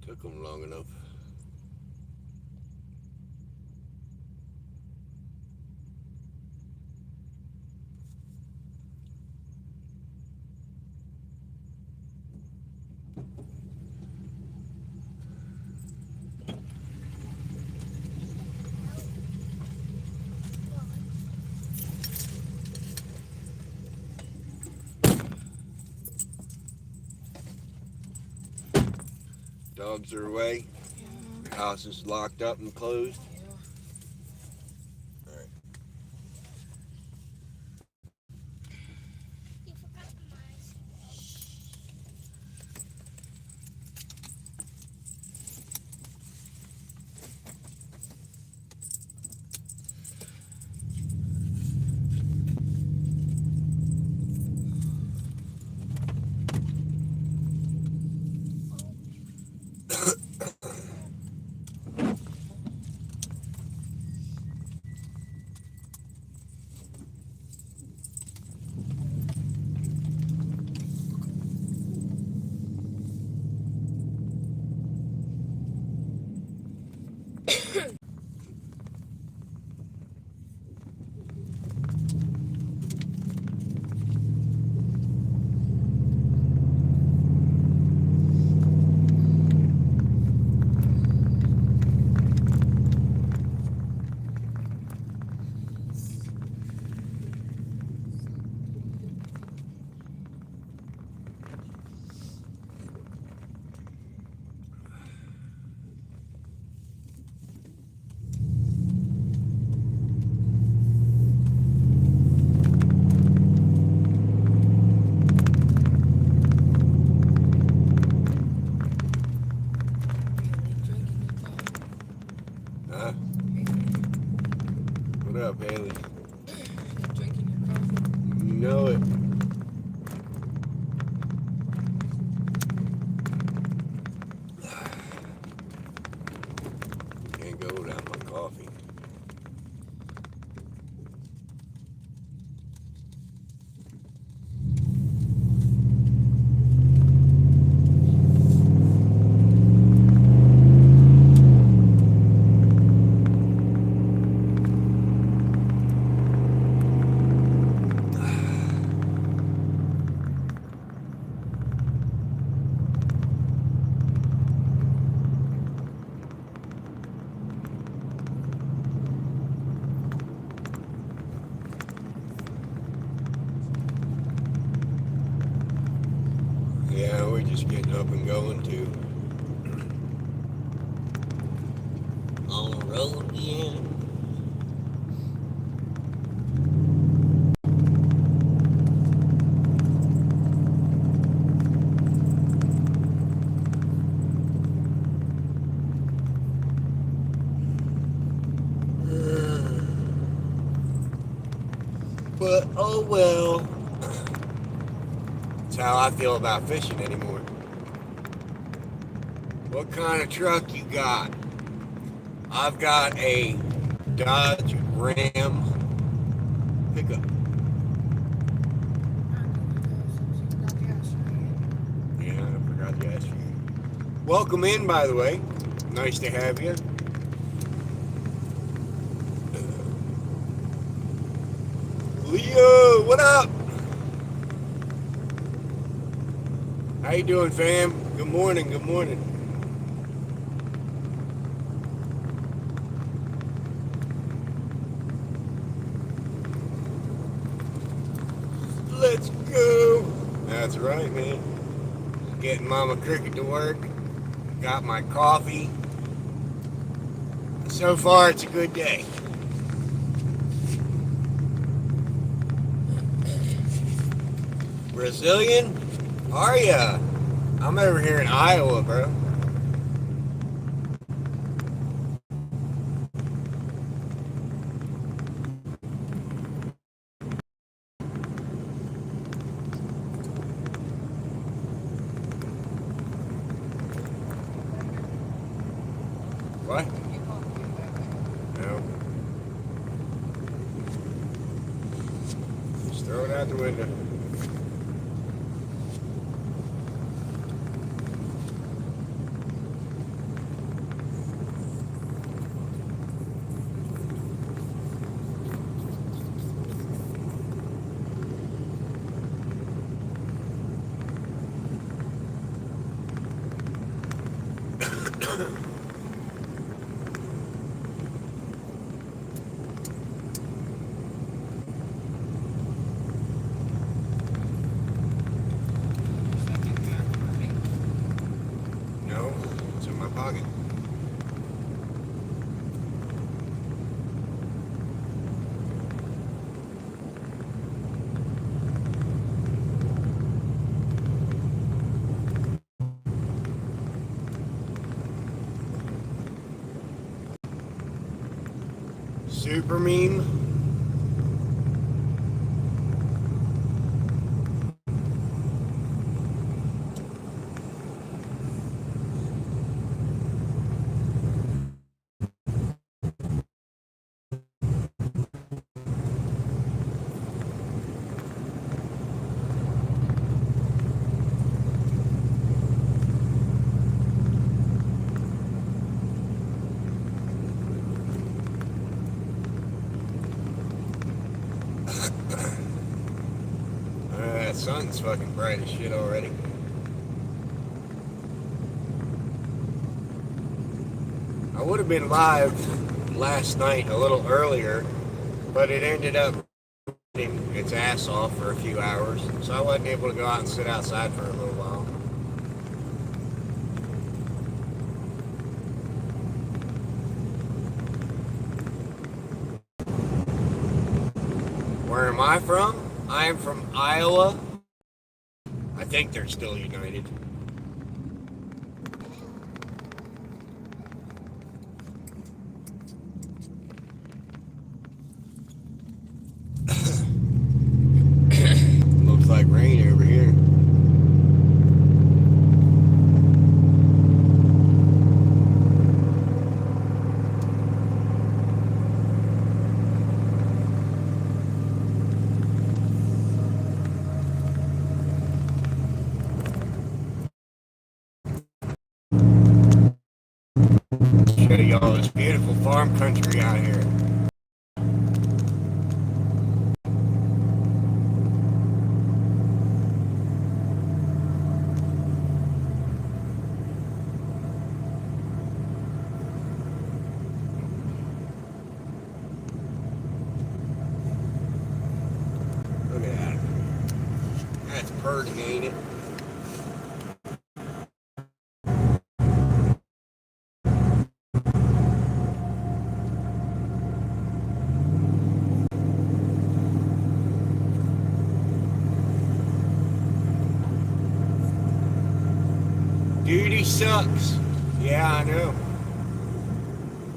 Took them long enough. Dogs are away. Yeah. The house is locked up and closed. Yeah. All right. You forgot my. Really drinking your coffee. Huh? What up, Haley? You drinking your coffee. You know it. Can't go without my coffee. Yeah, we're just getting up and going too. On the road again. But oh well. That's how I feel about fishing anymore. What kind of truck you got? I've got a Dodge Ram pickup. I know it does. She forgot to ask you. Yeah, I forgot to ask you. Welcome in, by the way. Nice to have you. Leo, what up? How you doing, fam? Good morning, good morning. Let's go. That's right, man. Getting Mama Cricket to work. Got my coffee. So far, it's a good day. Brazilian? How are ya? I'm over here in Iowa, bro. What? Your coffee back there. No. Just throw it out the window. Super meme. That sun's fucking bright as shit already. I would have been live last night a little earlier, but it ended up raining its ass off for a few hours, so I wasn't able to go out and sit outside for a little while. Where am I from? I am from Iowa. I think they're still united. Looks like rain over here. Show y'all this beautiful farm country out here. Look at that. That's pretty, ain't it? Duty sucks. Yeah, I know.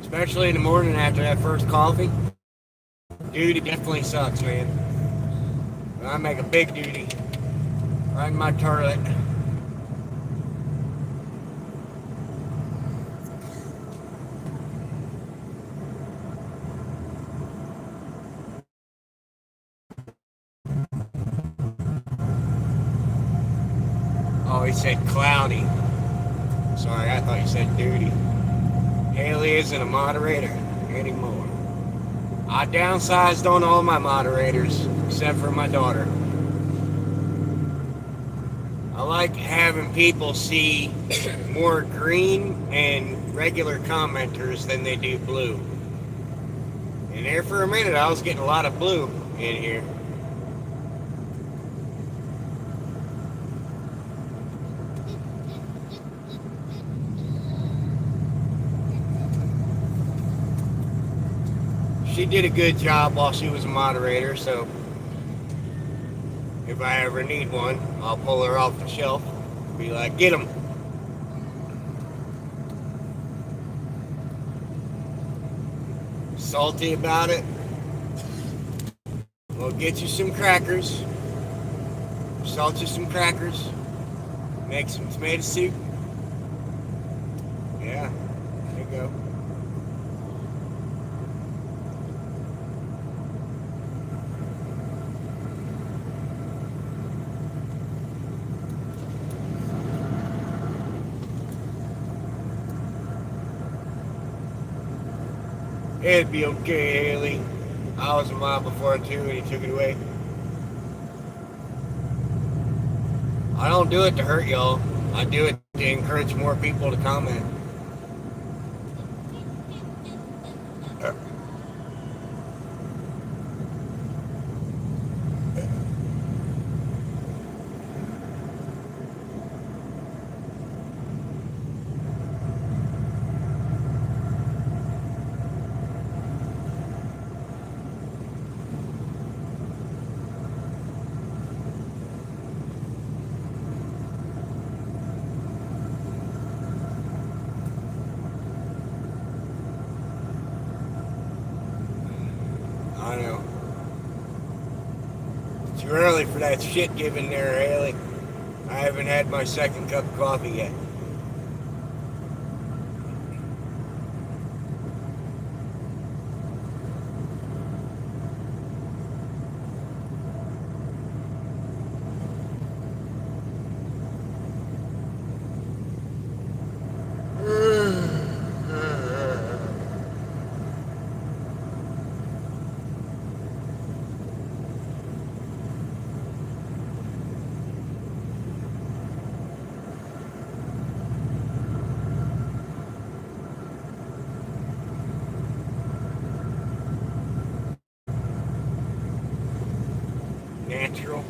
Especially in the morning after that first coffee. Duty definitely sucks, man. But I make a big duty. Right in my toilet. Oh, he said cloudy. Sorry, I thought you said duty. Haley isn't a moderator anymore. I downsized on all my moderators, except for my daughter. I like having people see more green and regular commenters than they do blue. And there for a minute, I was getting a lot of blue in here. She did a good job while she was a moderator, so if I ever need one, I'll pull her off the shelf. Be like, get them. Salty about it? We'll get you some crackers. Salt you some crackers. Make some tomato soup. Yeah, there you go. It'd be okay, Haley. I was a mile before too, and he took it away. I don't do it to hurt y'all. I do it to encourage more people to comment. Too early for that shit giving there, Haley. I haven't had my second cup of coffee yet. Natural.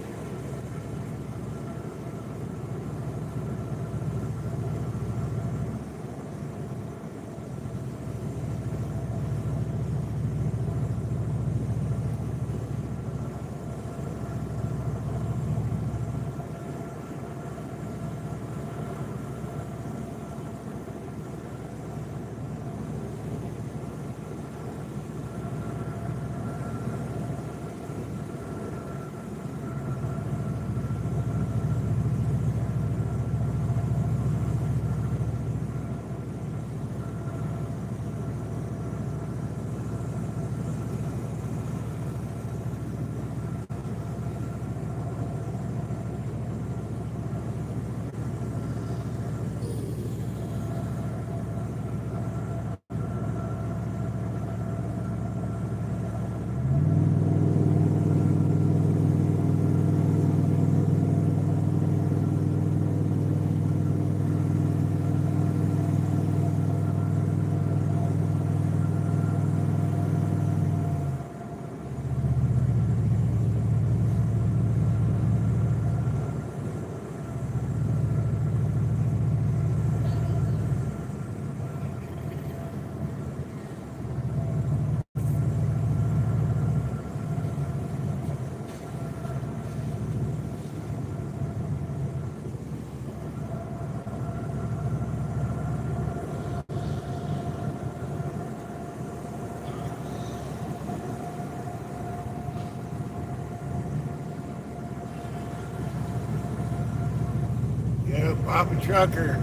Yeah, Papa Trucker,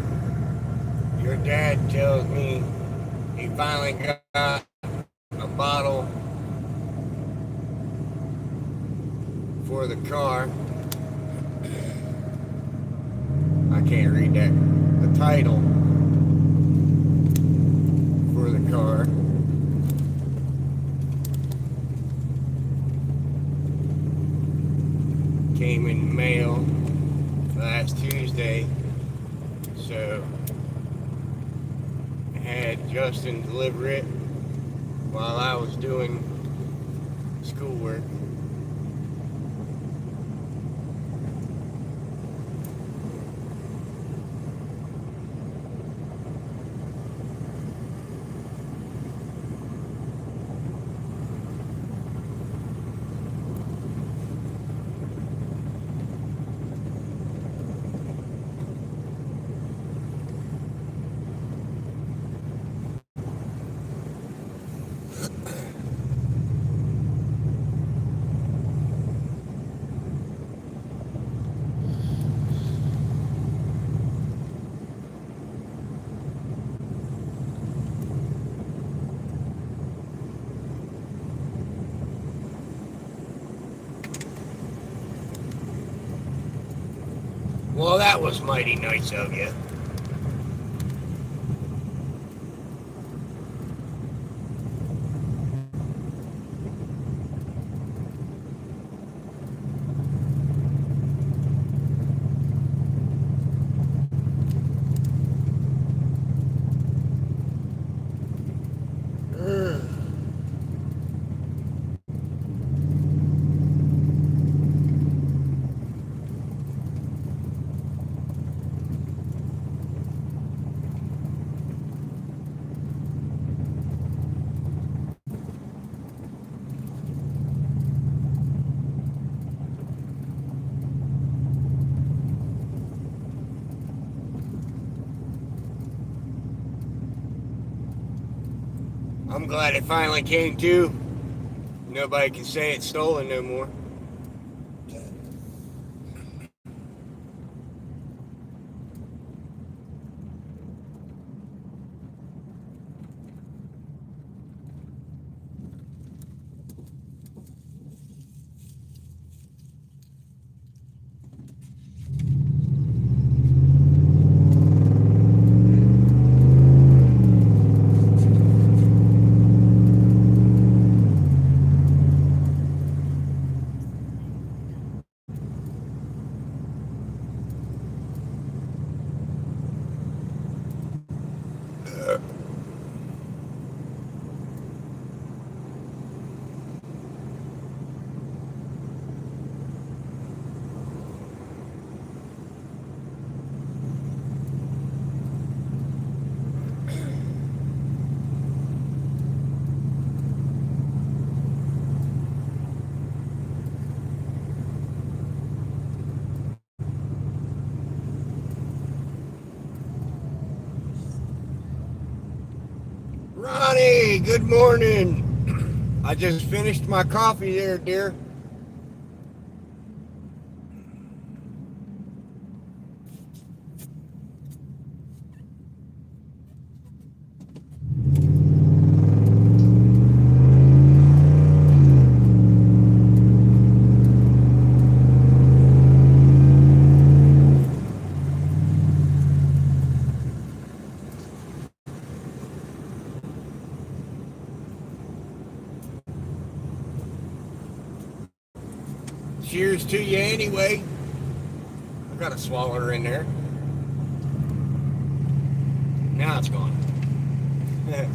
your dad tells me he finally got a bottle for the car. I can't read that. The title for the car. Came in the mail last Tuesday, so I had Justin deliver it while I was doing schoolwork. Well, that was mighty nice of you. I'm glad it finally came to. Nobody can say it's stolen no more. good morning. I just finished my coffee there, dear. Cheers to you anyway. I got a swallower in there. Now it's gone. Stop.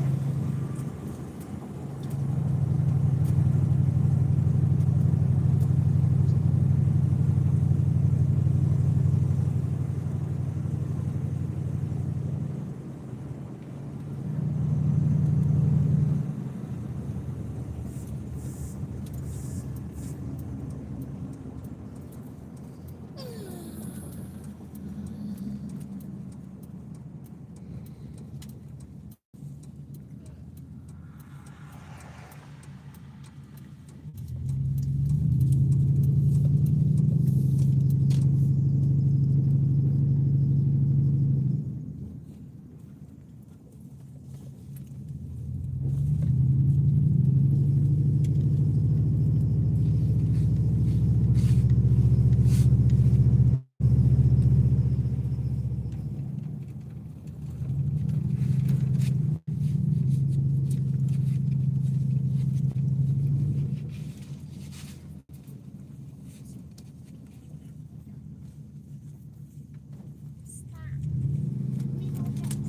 We go next.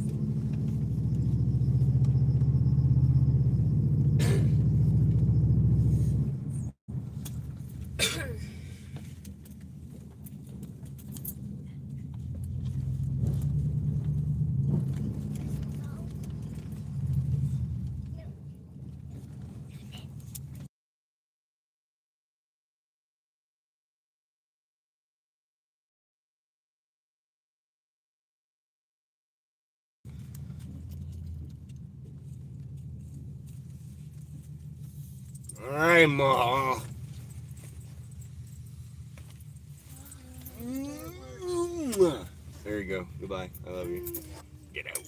All right, Ma. There you go. Goodbye. I love you. Get out.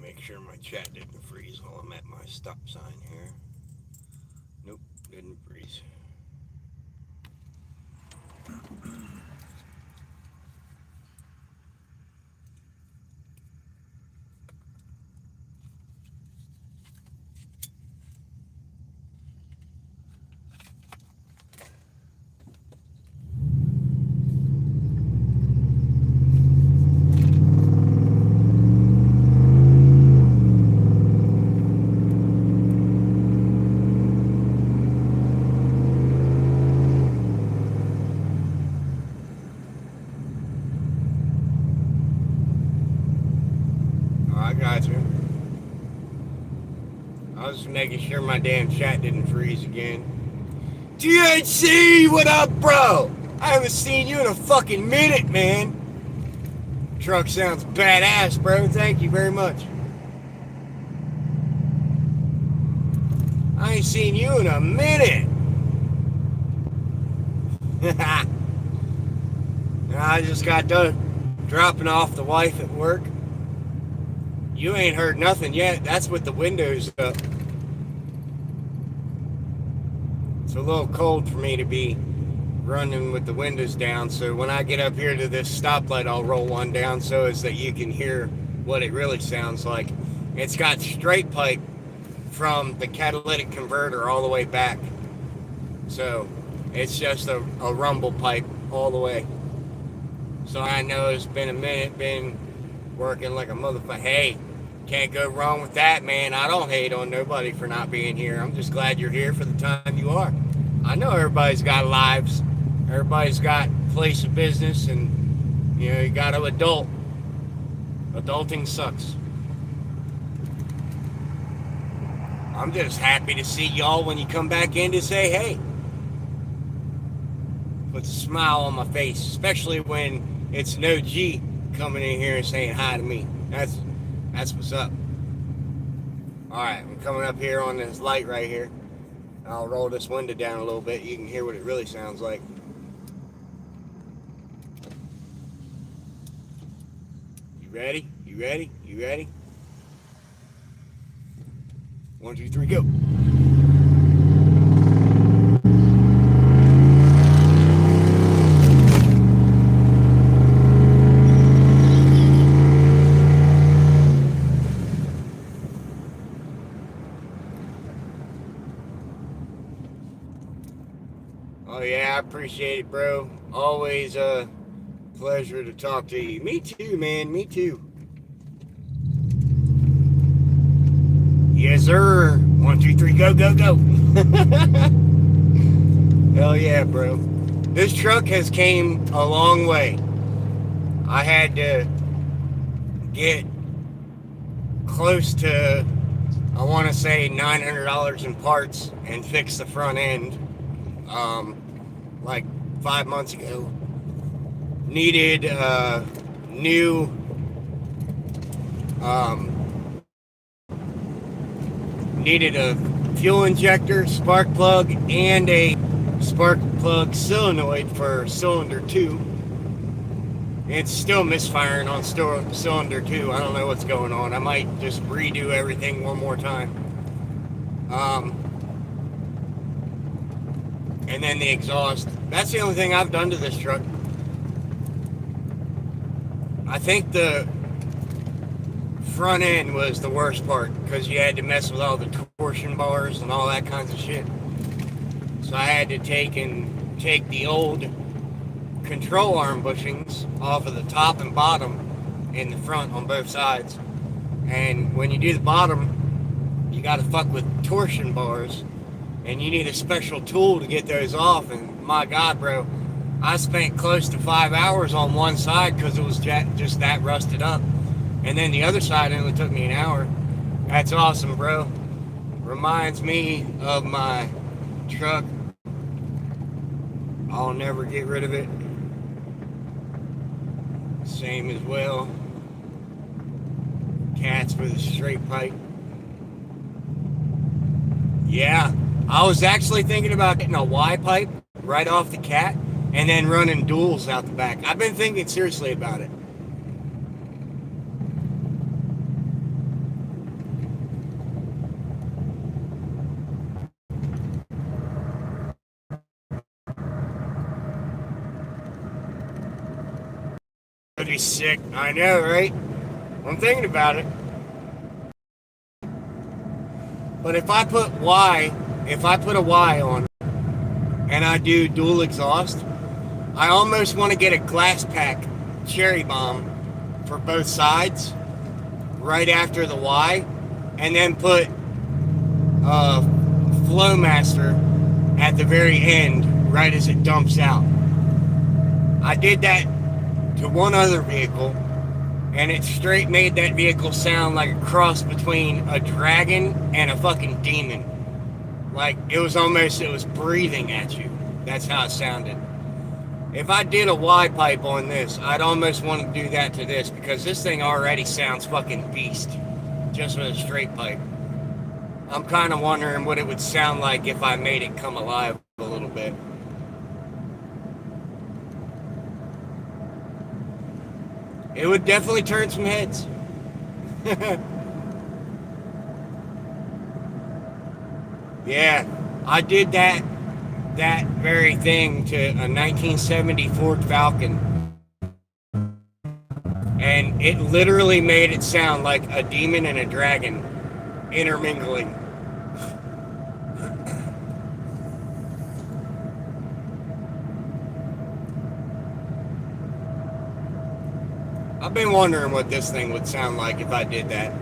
Make sure my chat didn't freeze while I'm at my stop sign here. Nope, didn't freeze. was just making sure my damn chat didn't freeze again. THC, what up, bro? I haven't seen you in a fucking minute, man. Truck sounds badass, bro. Thank you very much. I ain't seen you in a minute. I just got done dropping off the wife at work. You ain't heard nothing yet. That's with the windows up. It's a little cold for me to be running with the windows down, so when I get up here to this stoplight, I'll roll one down so as that you can hear what it really sounds like. It's got straight pipe from the catalytic converter all the way back. So it's just a rumble pipe all the way. So I know it's been a minute, been working like a motherfucker. Hey, can't go wrong with that, man. I don't hate on nobody for not being here. I'm just glad you're here for the time you are. I know everybody's got lives. Everybody's got place of business, and you got to adult. Adulting sucks. I'm just happy to see y'all when you come back in to say hey. Puts a smile on my face, especially when it's no G coming in here and saying hi to me. That's what's up. Alright, I'm coming up here on this light right here. I'll roll this window down a little bit. You can hear what it really sounds like. You ready? You ready? You ready? 1, 2, 3, go. Oh yeah, I appreciate it, bro. Always a pleasure to talk to you. Me too, man. Me too. Yes, sir. 1, 2, 3, go, go, go. Hell yeah, bro. This truck has came a long way. I had to get close to, I want to say $900 in parts and fix the front end. Like 5 months ago. Needed new needed a fuel injector, spark plug, and a spark plug solenoid for cylinder 2. It's still misfiring on cylinder 2. I don't know what's going on. I might just redo everything one more time. And then the exhaust. That's the only thing I've done to this truck. I think the front end was the worst part because you had to mess with all the torsion bars and all that kinds of shit. So I had to take the old control arm bushings off of the top and bottom in the front on both sides. And when you do the bottom, you got to fuck with torsion bars. And you need a special tool to get those off. And my God, bro, I spent close to 5 hours on one side because it was just that rusted up. And then the other side only took me an hour. That's awesome, bro. Reminds me of my truck. I'll never get rid of it. Same as well. Cats with a straight pipe. Yeah. I was actually thinking about getting a Y pipe right off the cat and then running duals out the back. I've been thinking seriously about it. That'd be sick. I know, right? I'm thinking about it. But if I put a Y on and I do dual exhaust, I almost want to get a glass pack cherry bomb for both sides right after the Y and then put Flowmaster at the very end right as it dumps out. I did that to one other vehicle and it straight made that vehicle sound like a cross between a dragon and a fucking demon. Like it was breathing at you. That's how it sounded. If I did a wide pipe on this, I'd almost want to do that to this, because this thing already sounds fucking beast just with a straight pipe. I'm kind of wondering what it would sound like if I made it come alive a little bit. It would definitely turn some heads. Yeah, I did that very thing to a 1970 Ford Falcon, and it literally made it sound like a demon and a dragon intermingling. I've been wondering what this thing would sound like if I did that.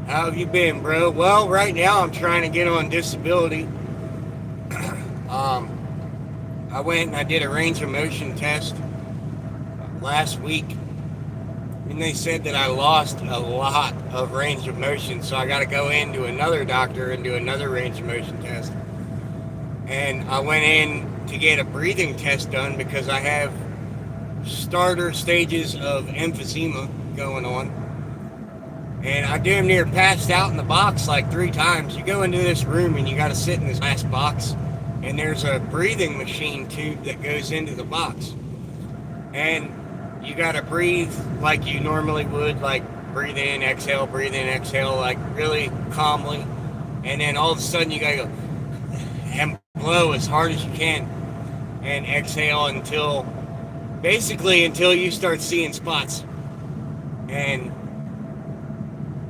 How have you been, bro? Well, right now I'm trying to get on disability. I went and I did a range of motion test last week, and they said that I lost a lot of range of motion, so I got to go in to another doctor and do another range of motion test. And I went in to get a breathing test done because I have starter stages of emphysema going on. And I damn near passed out in the box like 3 times. You go into this room and you got to sit in this glass box, and there's a breathing machine tube that goes into the box. And you got to breathe like you normally would, like breathe in, exhale, like really calmly. And then all of a sudden you got to go and blow as hard as you can and exhale until you start seeing spots. And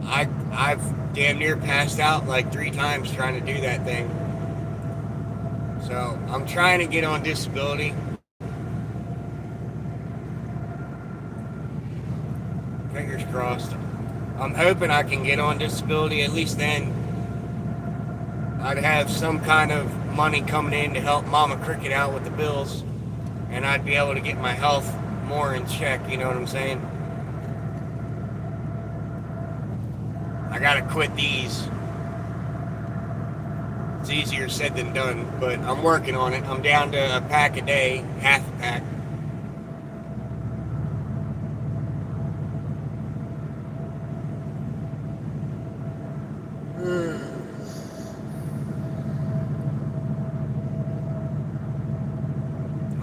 I've damn near passed out like 3 times trying to do that thing. So I'm trying to get on disability. Fingers crossed. I'm hoping I can get on disability. At least then I'd have some kind of money coming in to help Mama Cricket out with the bills, and I'd be able to get my health more in check, you know what I'm saying? I gotta quit these. It's easier said than done, but I'm working on it. I'm down to a pack a day, half a pack.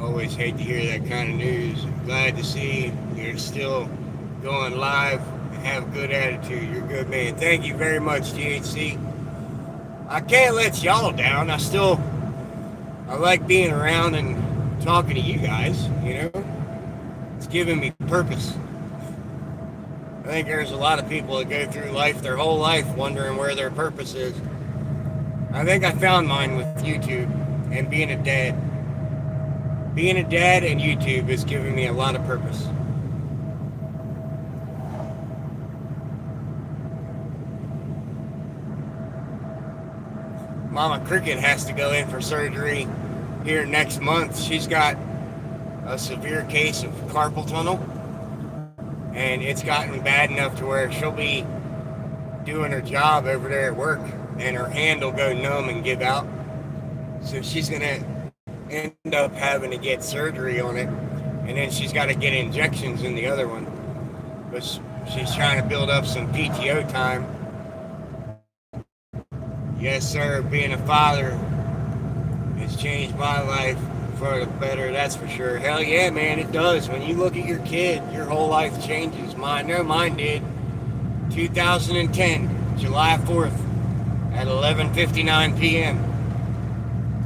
Always hate to hear that kind of news. Glad to see you're still going live and have a good attitude. You're a good man. Thank you very much, THC. I can't let y'all down. I like being around and talking to you guys, you know? It's giving me purpose. I think there's a lot of people that go through life, their whole life, wondering where their purpose is. I think I found mine with YouTube and being a dad. Being a dad and YouTube is giving me a lot of purpose. Mama Cricket has to go in for surgery here next month. She's got a severe case of carpal tunnel, and it's gotten bad enough to where she'll be doing her job over there at work, and her hand will go numb and give out. So she's going to end up having to get surgery on it, and then she's got to get injections in the other one. But she's trying to build up some PTO time. Yes, sir, being a father has changed my life for the better, that's for sure. Hell yeah, man, it does. When you look at your kid, your whole life changes. I know mine did. 2010, July 4th at 11:59 p.m.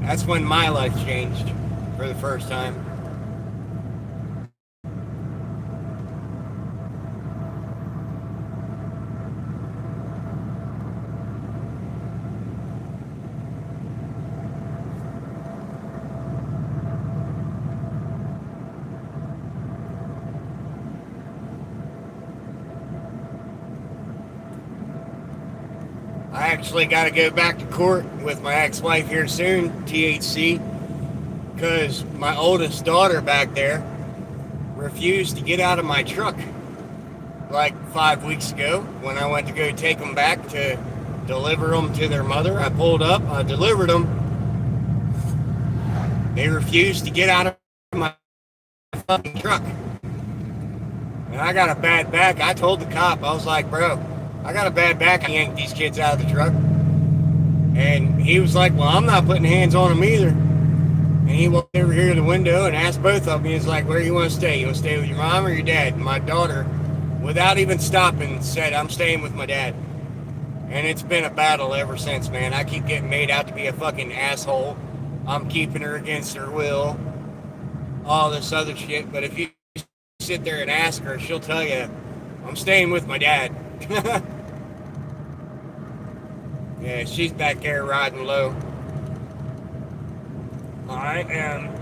That's when my life changed for the first time. I actually got to go back to court with my ex-wife here soon, THC, because my oldest daughter back there refused to get out of my truck like 5 weeks ago when I went to go take them back to deliver them to their mother. I pulled up, I delivered them. They refused to get out of my fucking truck. And I got a bad back. I told the cop, I was like, bro, I got a bad back. I yanked these kids out of the truck. And he was like, well, I'm not putting hands on them either. And he walked over here to the window and asked both of them. He was like, where do you want to stay? You want to stay with your mom or your dad? And my daughter, without even stopping, said, I'm staying with my dad. And it's been a battle ever since, man. I keep getting made out to be a fucking asshole. I'm keeping her against her will. All this other shit. But if you sit there and ask her, she'll tell you, I'm staying with my dad. Yeah, she's back there riding low. I am.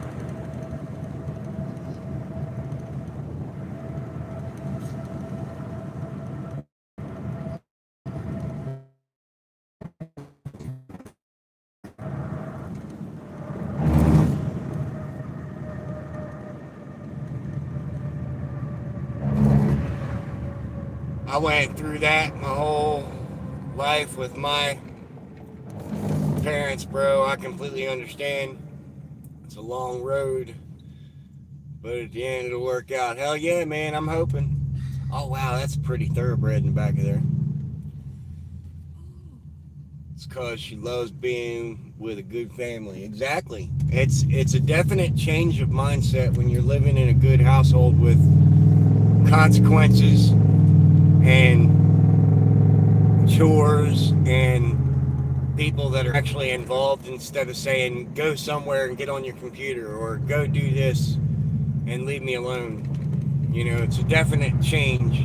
I went through that my whole life with my parents, bro. I completely understand. It's a long road, but at the end it'll work out. Hell yeah, man, I'm hoping. Oh wow, that's a pretty thoroughbred in the back of there. It's because she loves being with a good family. Exactly. It's a definite change of mindset when you're living in a good household with consequences and chores and people that are actually involved, instead of saying go somewhere and get on your computer or go do this and leave me alone. You know, it's a definite change.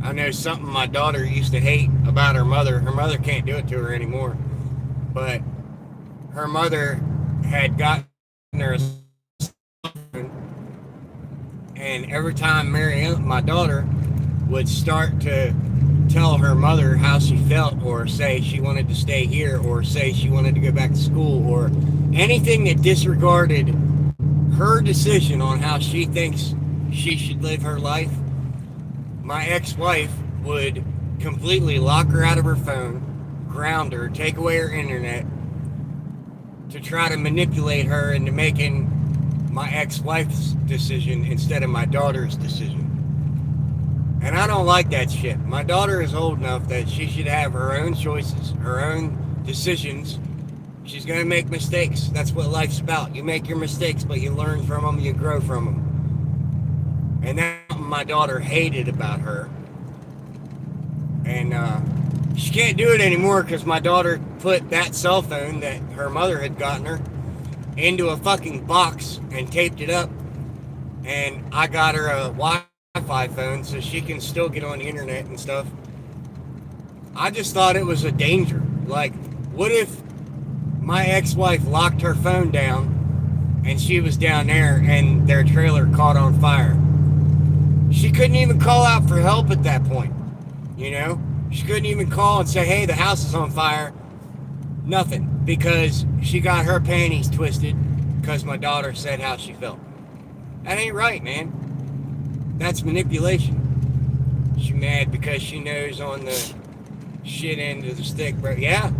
I know something my daughter used to hate about her mother. Her mother can't do it to her anymore, but her mother had gotten her a and every time Marianne, my daughter, would start to tell her mother how she felt, or say she wanted to stay here, or say she wanted to go back to school, or anything that disregarded her decision on how she thinks she should live her life, my ex-wife would completely lock her out of her phone, ground her, take away her internet, to try to manipulate her into making my ex-wife's decision instead of my daughter's decision. And I don't like that shit. My daughter is old enough that she should have her own choices, her own decisions. She's going to make mistakes. That's what life's about. You make your mistakes, but you learn from them, you grow from them. And that's what my daughter hated about her. And she can't do it anymore because my daughter put that cell phone that her mother had gotten her into a fucking box and taped it up. And I got her a Wi-Fi phone so she can still get on the internet and stuff. I just thought it was a danger. Like, what if my ex-wife locked her phone down and she was down there and their trailer caught on fire? She couldn't even call out for help at that point, you know? She couldn't even call and say, hey, the house is on fire. Nothing, because she got her panties twisted because my daughter said how she felt. That ain't right, man. That's manipulation. She mad because she knows on the shit end of the stick, bro. Yeah.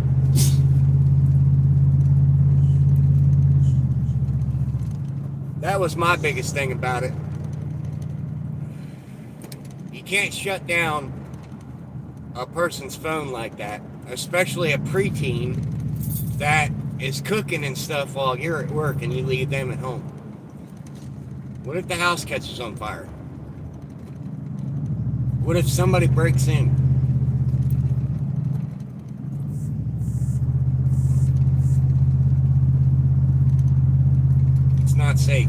That was my biggest thing about it. You can't shut down a person's phone like that, especially a preteen that is cooking and stuff while you're at work and you leave them at home. What if the house catches on fire? What if somebody breaks in? It's not safe.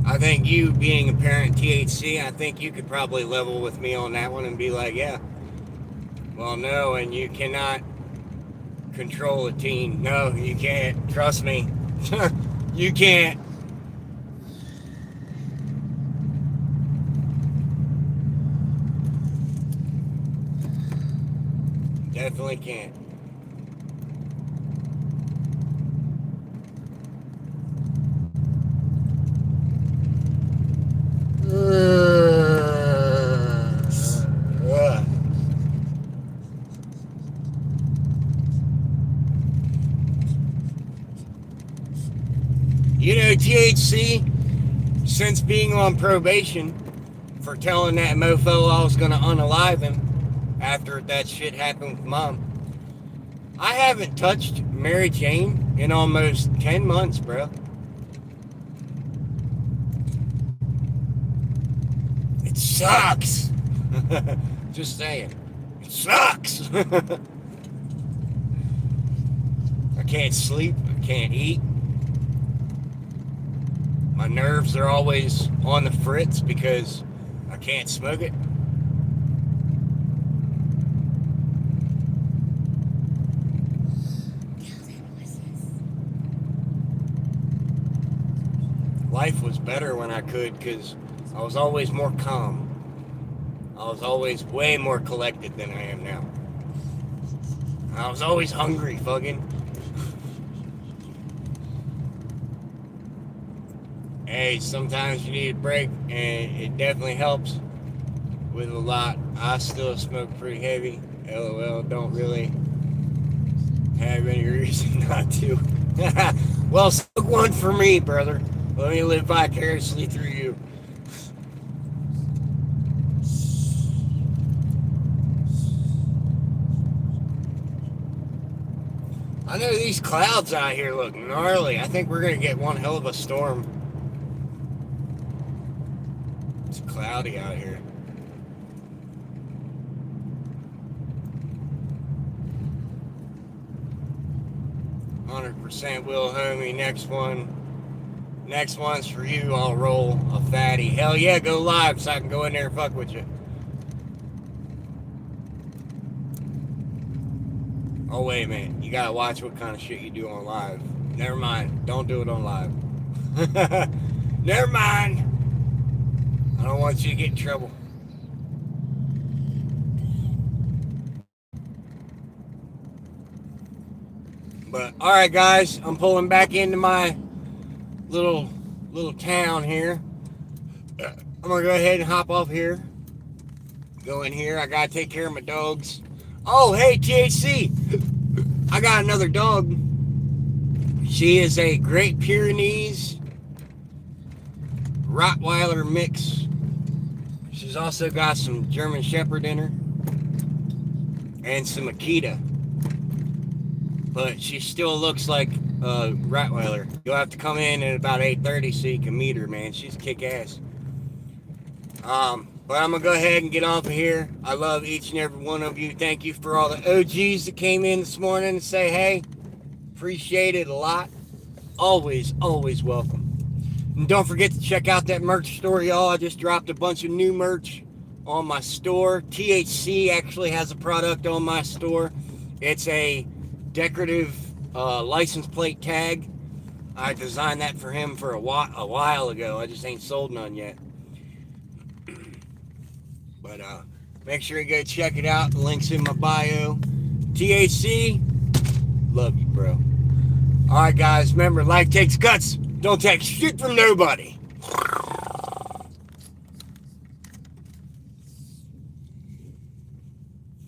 I think you, being a parent, THC, I think you could probably level with me on that one and be like, yeah, well, no, and you cannot control a teen. No, you can't. Trust me. You can't. Definitely can't. You know, THC, since being on probation for telling that mofo I was going to unalive him after that shit happened with Mom, I haven't touched Mary Jane in almost 10 months, bro. It sucks. Just saying. It sucks. I can't sleep. I can't eat. My nerves are always on the fritz because I can't smoke it. Life was better when I could because I was always more calm. I was always way more collected than I am now. I was always hungry, fucking. Hey, sometimes you need a break, and it definitely helps with a lot. I still smoke pretty heavy. LOL, don't really have any reason not to. Well, smoke one for me, brother. Let me live vicariously through you. I know these clouds out here look gnarly. I think we're going to get one hell of a storm. It's cloudy out here. "100% Will Homie." Next one's for you. I'll roll a fatty. Hell yeah, go live so I can go in there and fuck with you. Oh, wait a minute. You gotta watch what kind of shit you do on live. Never mind. Don't do it on live. Never mind. I don't want you to get in trouble. But, alright guys. I'm pulling back into my little town here. I'm gonna go ahead and hop off here. Go in here. I gotta take care of my dogs. Oh, hey, THC. I got another dog. She is a Great Pyrenees Rottweiler mix. She's also got some German Shepherd in her and some Akita. But she still looks like a Rottweiler. You'll have to come in at about 8:30 so you can meet her, man. She's kick-ass. But I'm going to go ahead and get off of here. I love each and every one of you. Thank you for all the OGs that came in this morning and say hey. Appreciate it a lot. Always, always welcome. And don't forget to check out that merch store, y'all. I just dropped a bunch of new merch on my store. THC actually has a product on my store. It's a decorative license plate tag. I designed that for him for a while ago. I just ain't sold none yet. But make sure you go check it out. The link's in my bio. THC, love you, bro. All right, guys. Remember, life takes guts. Don't take shit from nobody.